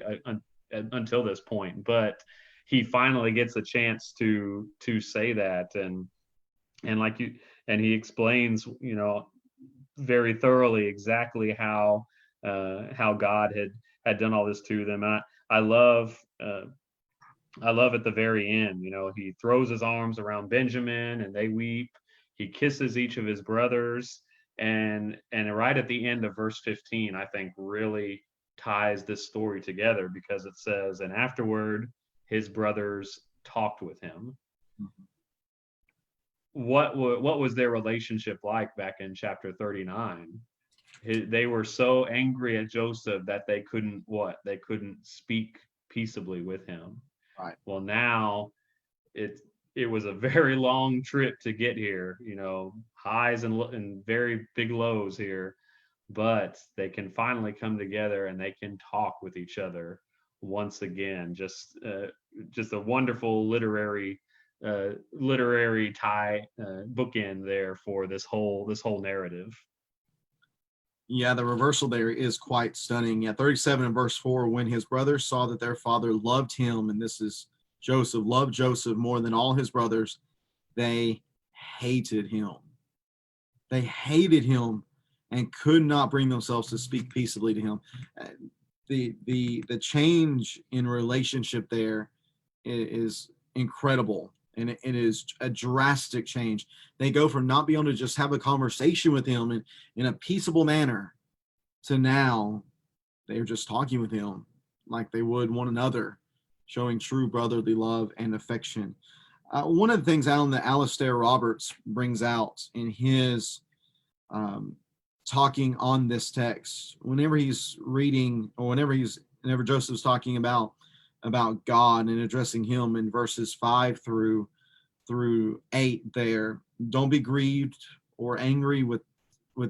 [SPEAKER 2] until this point, but he finally gets a chance to say that, and he explains, very thoroughly exactly how God had done all this to them. And I love at the very end, he throws his arms around Benjamin and they weep. He kisses each of his brothers, and right at the end of verse 15, I think really ties this story together, because it says, and afterward his brothers talked with him. Mm-hmm. What was their relationship like back in chapter 39? They were so angry at Joseph that they couldn't speak peaceably with him.
[SPEAKER 1] Right.
[SPEAKER 2] Well, now it was a very long trip to get here, highs and very big lows here, but they can finally come together and they can talk with each other once again. Just a wonderful literary tie bookend there for this whole narrative.
[SPEAKER 1] Yeah, the reversal there is quite stunning. Yeah, 37 and verse 4, when his brothers saw that their father loved him, and this is Joseph, loved Joseph more than all his brothers, they hated him. They hated him and could not bring themselves to speak peaceably to him. The change in relationship there is incredible. And it is a drastic change. They go from not being able to just have a conversation with him in a peaceable manner to now they're just talking with him like they would one another, showing true brotherly love and affection. One of the things, Alan, that Alastair Roberts brings out in his talking on this text, whenever he's reading, or whenever Joseph's talking about God and addressing him in verses 5 through 8 there, don't be grieved or angry with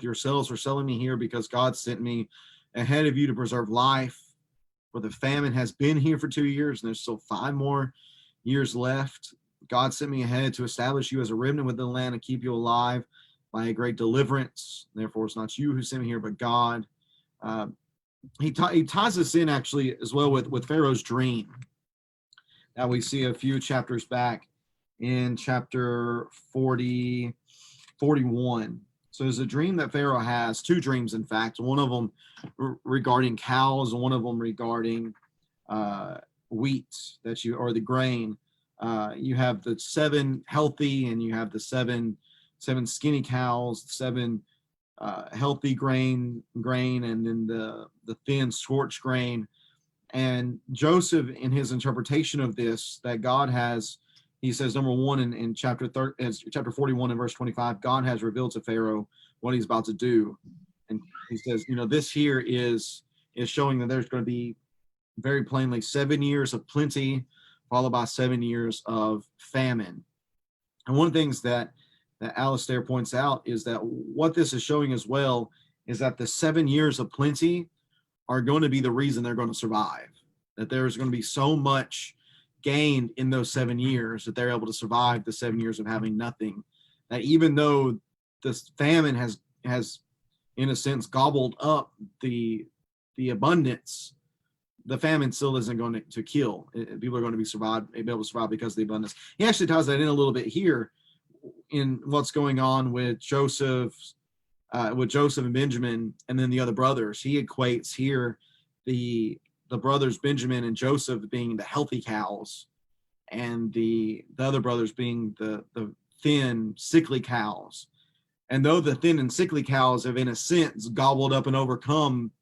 [SPEAKER 1] yourselves for selling me here, because God sent me ahead of you to preserve life. For the famine has been here for 2 years, and there's still 5 more years left. God sent me ahead to establish you as a remnant within the land and keep you alive by a great deliverance. Therefore, it's not you who sent me here, but God. Uh, he ties this in actually as well with Pharaoh's dream that we see a few chapters back in chapter 41. So there's a dream that Pharaoh has, two dreams, in fact, one of them regarding cows and one of them regarding wheat or the grain. You have the 7 healthy and you have the seven skinny cows, 7 healthy grain, and then the thin scorched grain. And Joseph, in his interpretation of this, that God has, he says, number one, in chapter 41 and verse 25, God has revealed to Pharaoh what he's about to do. And he says, this here is showing that there's going to be very plainly 7 years of plenty, followed by 7 years of famine. And one of the things that Alistair points out is that what this is showing as well is that the 7 years of plenty are going to be the reason they're going to survive. That there's going to be so much gained in those 7 years that they're able to survive the 7 years of having nothing. That even though this famine has in a sense gobbled up the abundance, the famine still isn't going to kill. People are going to be able to survive because of the abundance. He actually ties that in a little bit here in what's going on with Joseph and Benjamin, and then the other brothers. He equates here the brothers Benjamin and Joseph being the healthy cows, and the other brothers being the thin, sickly cows. And though the thin and sickly cows have, in a sense, gobbled up and overcome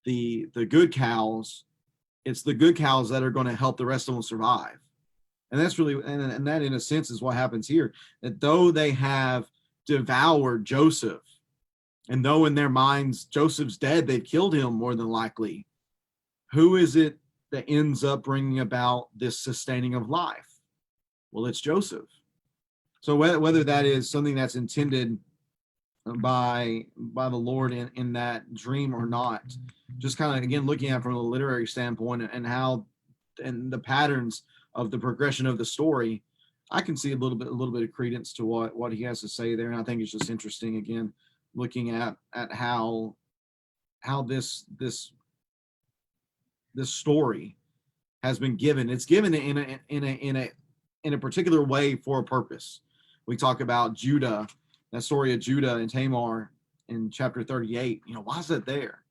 [SPEAKER 1] the good cows, it's the good cows that are going to help the rest of them survive. And that's really, and that in a sense is what happens here. That though they have devoured Joseph, and though in their minds Joseph's dead, they've killed him more than likely, who is it that ends up bringing about this sustaining of life? Well, it's Joseph. So whether that is something that's intended by the Lord in that dream or not, just kind of again looking at it from a literary standpoint and how and the patterns of the progression of the story, I can see a little bit of credence to what he has to say there. And I think it's just interesting, again, looking at how this story has been given. It's given in a particular way for a purpose. We talk about Judah, that story of Judah and Tamar in chapter 38. Why is that there?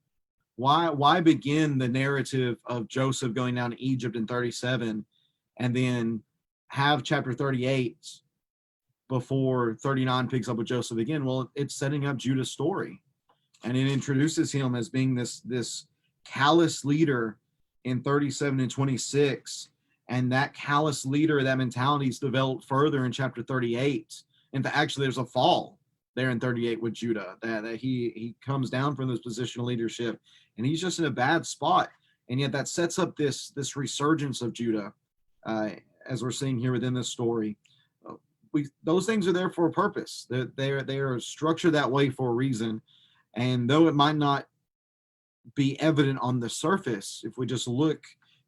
[SPEAKER 1] Why begin the narrative of Joseph going down to Egypt in 37 and then have chapter 38 before 39 picks up with Joseph again? Well, it's setting up Judah's story, and it introduces him as being this callous leader in 37 and 26, and that callous leader, that mentality is developed further in chapter 38. In fact, actually, there's a fall there in 38 with Judah, that he comes down from this position of leadership, and he's just in a bad spot. And yet that sets up this resurgence of Judah, as we're seeing here within this story. Those things are there for a purpose. They are structured that way for a reason. And though it might not be evident on the surface, if we just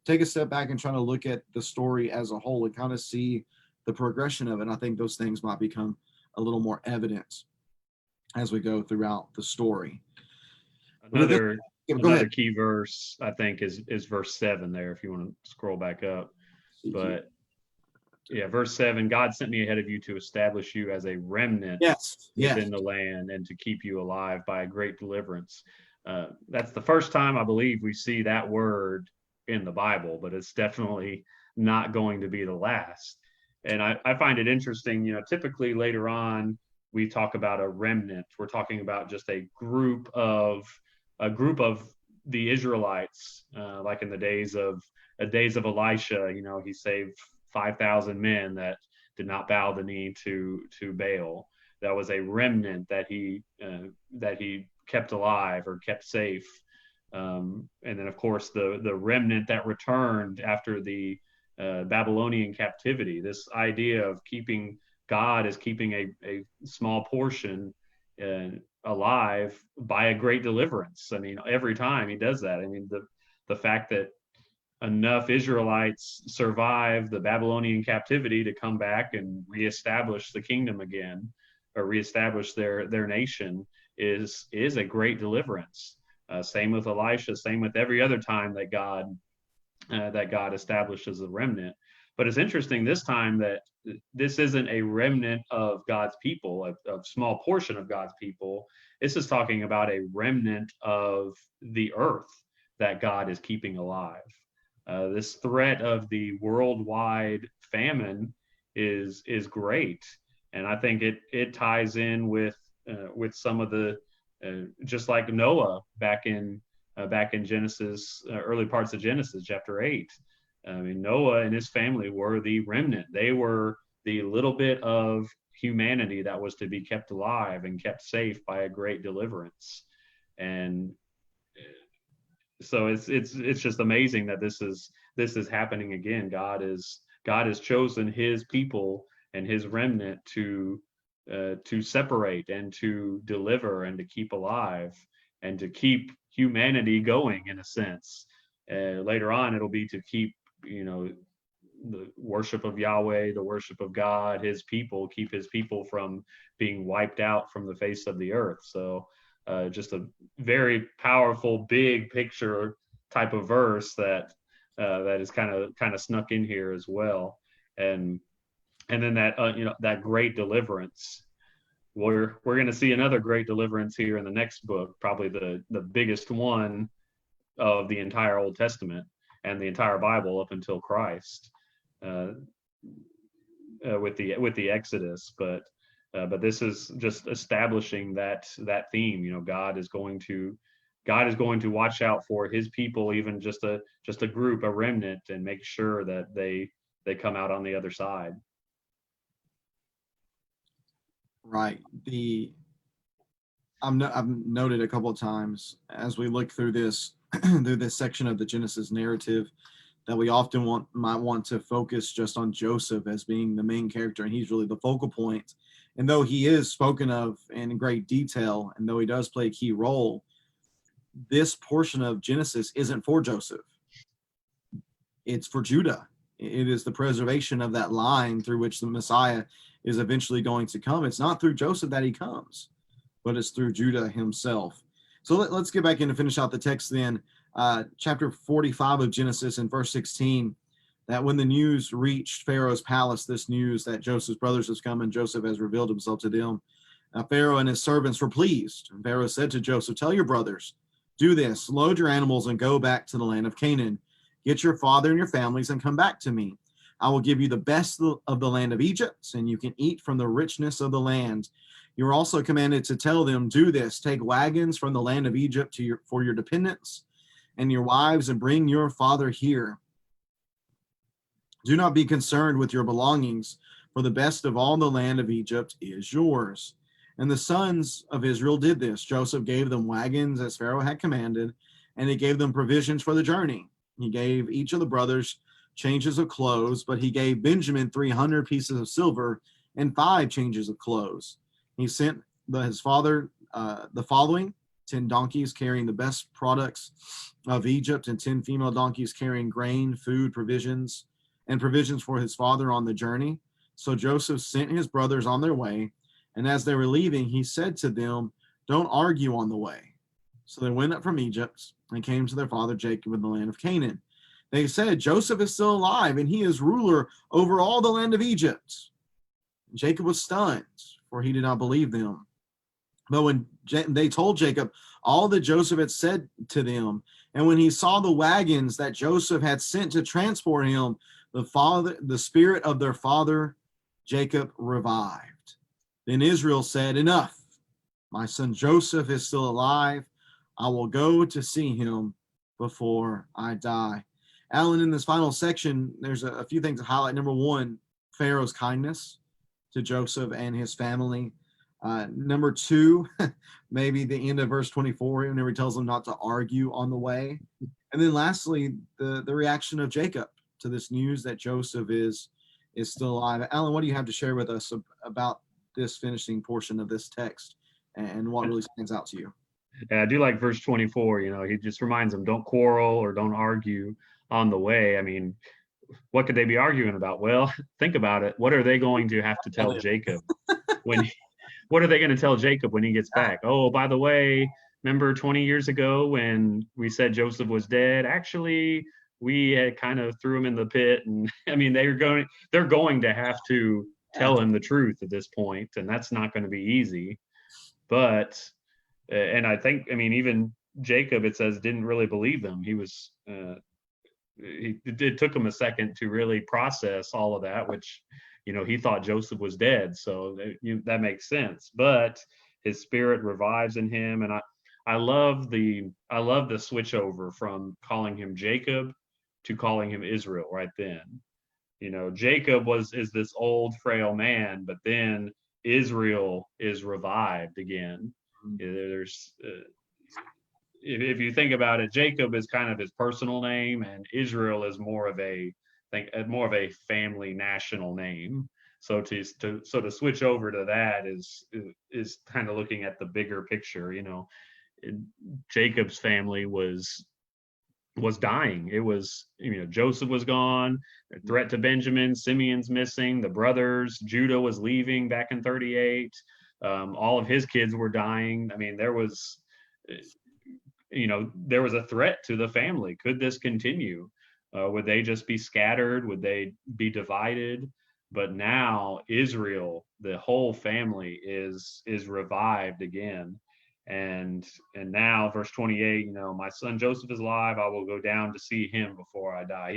[SPEAKER 1] take a step back and try to look at the story as a whole and kind of see the progression of it, I think those things might become a little more evident as we go throughout the story.
[SPEAKER 2] Another key verse, I think, is verse 7 there, if you want to scroll back up. But yeah, verse 7, God sent me ahead of you to establish you as a remnant within the land and to keep you alive by a great deliverance. That's the first time I believe we see that word in the Bible, but it's definitely not going to be the last. And I find it interesting, typically later on, we talk about a remnant. We're talking about just a group of the Israelites, like in the days of Elisha. He saved 5,000 men that did not bow the knee to Baal. That was a remnant that he kept alive or kept safe. And then, of course, the remnant that returned after the Babylonian captivity. This idea of God is keeping a small portion alive by a great deliverance. I mean, every time he does that. I mean, the fact that enough Israelites survive the Babylonian captivity to come back and reestablish the kingdom again, or reestablish their nation, is a great deliverance. Same with Elisha, same with every other time that God establishes a remnant. But it's interesting this time that this isn't a remnant of God's people, a small portion of God's people. This is talking about a remnant of the earth that God is keeping alive. This threat of the worldwide famine is great, and I think it ties in with some of the just like Noah back in Genesis, early parts of Genesis, chapter 8. I mean, Noah and his family were the remnant. They were the little bit of humanity that was to be kept alive and kept safe by a great deliverance. And so it's just amazing that this is happening again. God has chosen his people and his remnant to separate and to deliver and to keep alive and to keep humanity going, in a sense. Later on, it'll be to keep, the worship of Yahweh, the worship of God, his people, keep his people from being wiped out from the face of the earth. So just a very powerful, big picture type of verse that is kind of snuck in here as well. And then that that great deliverance. We're going to see another great deliverance here in the next book, probably the biggest one of the entire Old Testament and the entire Bible up until Christ, with the Exodus. But this is just establishing that theme. God is going to watch out for his people, even just a group, a remnant, and make sure that they come out on the other side.
[SPEAKER 1] Right. I've noted a couple of times as we look through this through this section of the Genesis narrative that we often might want to focus just on Joseph as being the main character, and he's really the focal point. And though he is spoken of in great detail, and though he does play a key role, this portion of Genesis isn't for Joseph. It's for Judah. It is the preservation of that line through which the Messiah is eventually going to come. It's not through Joseph that he comes, but it's through Judah himself. So let's get back in and finish out the text then. Chapter 45 of Genesis in verse 16, that when the news reached Pharaoh's palace, this news that Joseph's brothers have come and Joseph has revealed himself to them, Pharaoh and his servants were pleased. And Pharaoh said to Joseph, "Tell your brothers, do this, load your animals and go back to the land of Canaan. Get your father and your families and come back to me. I will give you the best of the land of Egypt, and you can eat from the richness of the land." You are also commanded to tell them, "Do this, take wagons from the land of Egypt for your dependents and your wives, and bring your father here. Do not be concerned with your belongings, for the best of all the land of Egypt is yours." And the sons of Israel did this. Joseph gave them wagons as Pharaoh had commanded, and he gave them provisions for the journey. He gave each of the brothers changes of clothes, but he gave Benjamin 300 pieces of silver and 5 changes of clothes. He sent his father the following: 10 donkeys carrying the best products of Egypt, and 10 female donkeys carrying grain, food, provisions for his father on the journey. So Joseph sent his brothers on their way, and as they were leaving, he said to them, "Don't argue on the way." So they went up from Egypt and came to their father Jacob in the land of Canaan. They said, "Joseph is still alive, and he is ruler over all the land of Egypt." Jacob was stunned, for he did not believe them. But when they told Jacob all that Joseph had said to them, and when he saw the wagons that Joseph had sent to transport him, the spirit of their father Jacob revived. Then Israel said, "Enough. My son Joseph is still alive. I will go to see him before I die." Alan, in this final section, there's a few things to highlight. Number one, Pharaoh's kindness to Joseph and his family. Number two, maybe the end of verse 24, whenever he tells them not to argue on the way. And then lastly, the reaction of Jacob to this news that Joseph is still alive. Alan, what do you have to share with us about this finishing portion of this text and what really stands out to you?
[SPEAKER 2] Yeah, I do like verse 24. He just reminds them, don't quarrel or don't argue on the way. I mean, what could they be arguing about? Well, think about it. What are they going to have to tell Jacob when what are they going to tell Jacob when he gets back? Oh, by the way, remember 20 years ago when we said Joseph was dead? Actually, we had kind of threw him in the pit. And I mean, they're going to have to tell him the truth at this point, and that's not going to be easy. But and I think, I mean, even Jacob, it says, didn't really believe them. He was it took him a second to really process all of that, which, you know, he thought Joseph was dead, so that makes sense. But his spirit revives in him, and I love the switch over from calling him Jacob to calling him Israel right then. You know, Jacob is this old frail man, but then Israel is revived again. There's if you think about it, Jacob is kind of his personal name, and Israel is more of a family national name. So to switch over to that is kind of looking at the bigger picture. You know, Jacob's family was dying. It was, you know, Joseph was gone, a threat to Benjamin, Simeon's missing, the brothers, Judah was leaving back in 38. All of his kids were dying. I mean, there was a threat to the family. Could this continue? Would they just be scattered? Would they be divided? But now Israel, the whole family is revived again. And now verse 28, you know, my son Joseph is alive. I will go down to see him before I die.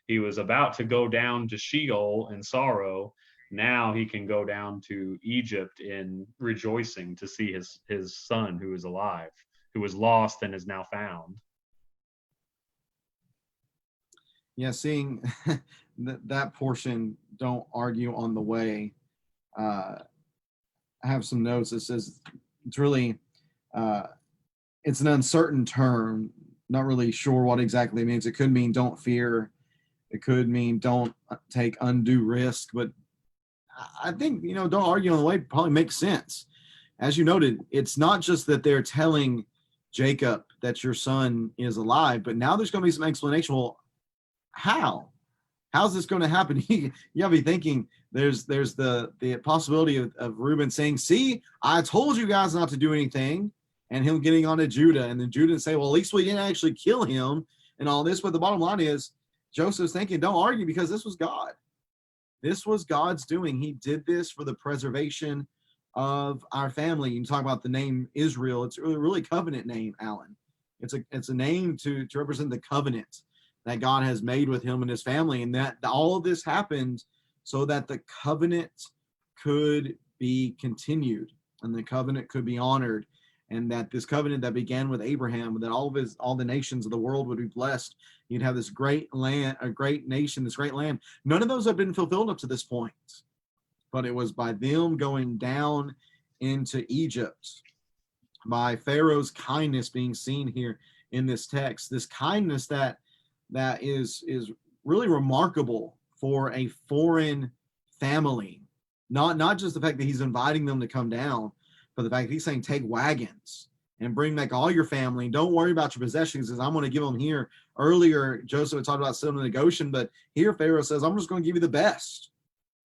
[SPEAKER 2] He was about to go down to Sheol in sorrow. Now he can go down to Egypt in rejoicing to see his son who is alive, who was lost and is now found.
[SPEAKER 1] Yeah, seeing that portion, don't argue on the way. I have some notes that says it's really, it's an uncertain term, not really sure what exactly it means. It could mean don't fear. It could mean don't take undue risk. But I think, you know, don't argue on the way probably makes sense. As you noted, it's not just that they're telling Jacob that your son is alive, but now there's going to be some explanation. Well, how's this going to happen? You gotta be thinking there's the possibility of Reuben saying, see, I told you guys not to do anything, and him getting on to Judah, and then Judah say, well, at least we didn't actually kill him and all this. But the bottom line is Joseph's thinking, don't argue, because this was God. This was God's doing. He did this for the preservation of our family. You talk about the name Israel. It's really covenant name, Alan. It's a name to represent the covenant that God has made with him and his family. And that all of this happened so that the covenant could be continued and the covenant could be honored. And that this covenant that began with Abraham, that all the nations of the world would be blessed. You'd have this great land, a great nation, this great land. None of those have been fulfilled up to this point. But it was by them going down into Egypt, by Pharaoh's kindness being seen here in this text, this kindness that is really remarkable for a foreign family. Not just the fact that he's inviting them to come down, but the fact that he's saying take wagons and bring back all your family. Don't worry about your possessions, because I'm going to give them here. Earlier, Joseph had talked about sitting in the Goshen, but here Pharaoh says, I'm just going to give you the best.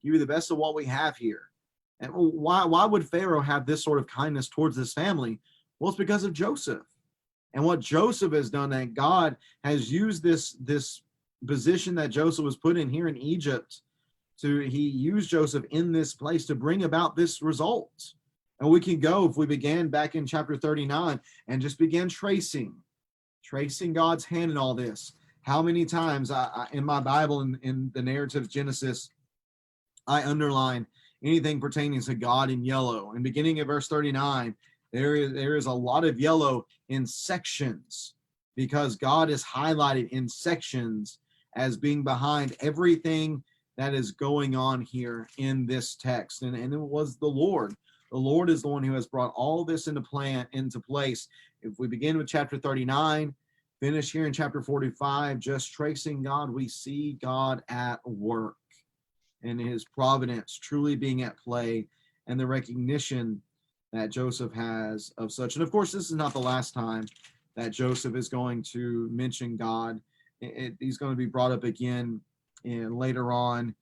[SPEAKER 1] Give you the best of what we have here. And why would Pharaoh have this sort of kindness towards this family? Well, it's because of Joseph. And what Joseph has done, that God has used this position that Joseph was put in here in Egypt he used Joseph in this place to bring about this result. And we can go, if we began back in chapter 39 and just begin tracing God's hand in all this. How many times in my Bible, in the narrative of Genesis, I underline anything pertaining to God in yellow. And beginning at verse 39, there is a lot of yellow in sections, because God is highlighted in sections as being behind everything that is going on here in this text. And it was the Lord. The Lord is the one who has brought all this into place. If we begin with chapter 39, finish here in chapter 45, just tracing God, we see God at work and his providence truly being at play, and the recognition that Joseph has of such. And of course, this is not the last time that Joseph is going to mention God he's going to be brought up again in later on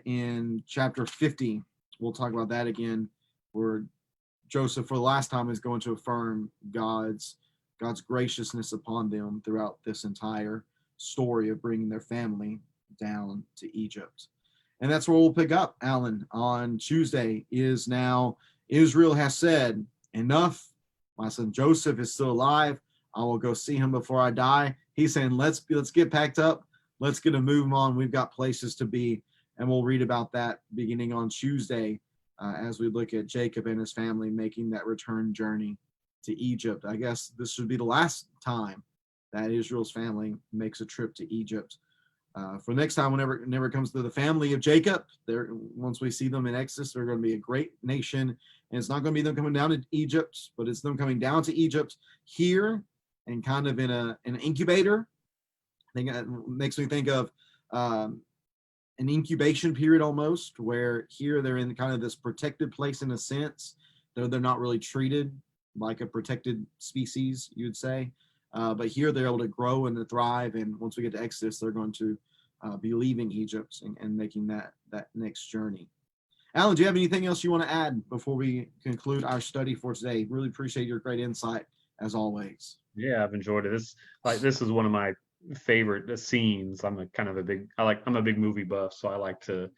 [SPEAKER 1] in chapter 50. We'll talk about that again, where Joseph, for the last time, is going to affirm God's graciousness upon them throughout this entire story of bringing their family down to Egypt. And that's where we'll pick up, Alan, on Tuesday. Is now Israel has said, enough. My son Joseph is still alive. I will go see him before I die. He's saying, let's get packed up. Let's get a move on. We've got places to be. And we'll read about that beginning on Tuesday as we look at Jacob and his family making that return journey to Egypt. I guess this should be the last time that Israel's family makes a trip to Egypt. For next time, whenever it comes to the family of Jacob, once we see them in Exodus, they're going to be a great nation. And it's not going to be them coming down to Egypt, but it's them coming down to Egypt here and kind of in an incubator. I think it makes me think of an incubation period almost, where here they're in kind of this protected place in a sense, though they're not really treated like a protected species, you'd say. But here they're able to grow and to thrive. And once we get to Exodus, they're going to be leaving Egypt and making that next journey. Alan, do you have anything else you want to add before we conclude our study for today? Really appreciate your great insight as always.
[SPEAKER 2] Yeah, I've enjoyed it. This is one of my favorite scenes. I'm a big movie buff, so I like to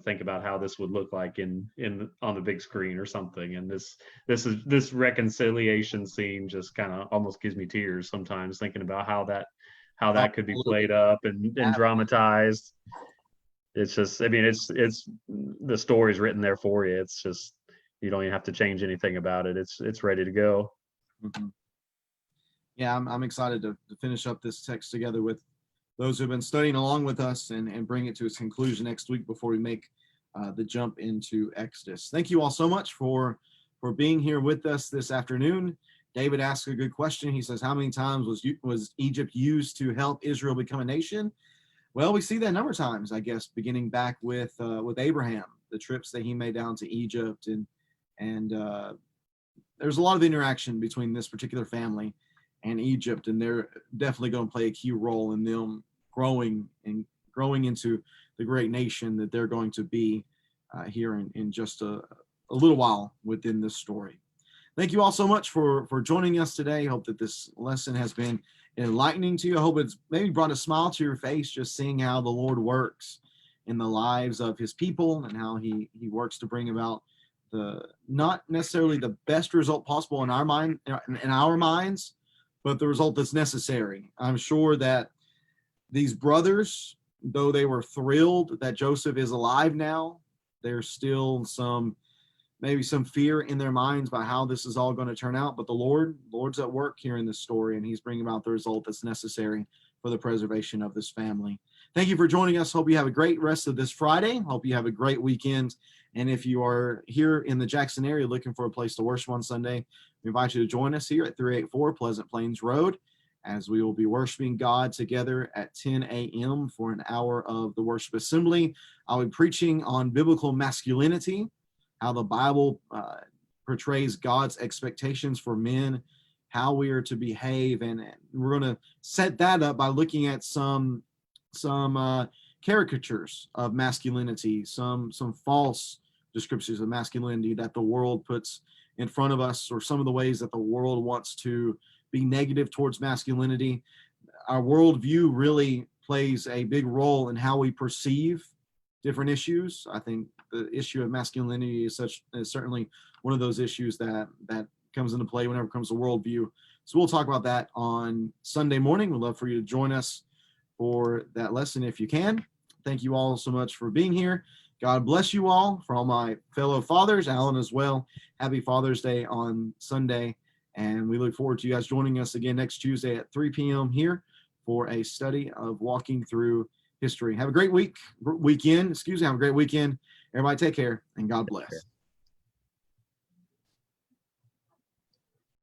[SPEAKER 2] think about how this would look like on the big screen or something. And this reconciliation scene just kind of almost gives me tears sometimes, thinking about how that could be played up and dramatized. It's just, I mean, it's the story's written there for you. It's just, you don't even have to change anything about it. It's ready to go.
[SPEAKER 1] Mm-hmm. Yeah, I'm excited to finish up this text together with those who've been studying along with us and bring it to its conclusion next week before we make the jump into Exodus. Thank you all so much for being here with us this afternoon. David asked a good question. He says, how many times was Egypt used to help Israel become a nation? Well, we see that a number of times, I guess, beginning back with Abraham, the trips that he made down to Egypt, and there's a lot of interaction between this particular family and Egypt, and they're definitely going to play a key role in them growing into the great nation that they're going to be here in just a little while within this story. Thank you all so much for joining us today. Hope that this lesson has been enlightening to you. I hope it's maybe brought a smile to your face, just seeing how the Lord works in the lives of his people and how he works to bring about not necessarily the best result possible in our minds, but the result that's necessary. I'm sure that these brothers, though they were thrilled that Joseph is alive now, there's still maybe some fear in their minds about how this is all going to turn out. But the Lord's at work here in this story, and he's bringing about the result that's necessary for the preservation of this family. Thank you for joining us. Hope you have a great rest of this Friday. Hope you have a great weekend. And if you are here in the Jackson area looking for a place to worship on Sunday, we invite you to join us here at 384 Pleasant Plains Road, as we will be worshiping God together at 10 a.m. for an hour of the worship assembly. I'll be preaching on biblical masculinity, how the Bible portrays God's expectations for men, how we are to behave, and we're going to set that up by looking at some caricatures of masculinity, some false descriptions of masculinity that the world puts in front of us, or some of the ways that the world wants to be negative towards masculinity. Our worldview really plays a big role in how we perceive different issues. I think the issue of masculinity is certainly one of those issues that comes into play whenever it comes to worldview. So we'll talk about that on Sunday morning. We'd love for you to join us for that lesson if you can. Thank you all so much for being here. God bless you all. For all my fellow fathers, Alan as well, happy Father's Day on Sunday. And we look forward to you guys joining us again next Tuesday at 3 p.m. here for a study of walking through history. Have a great weekend. Have a great weekend. Everybody take care, and God bless.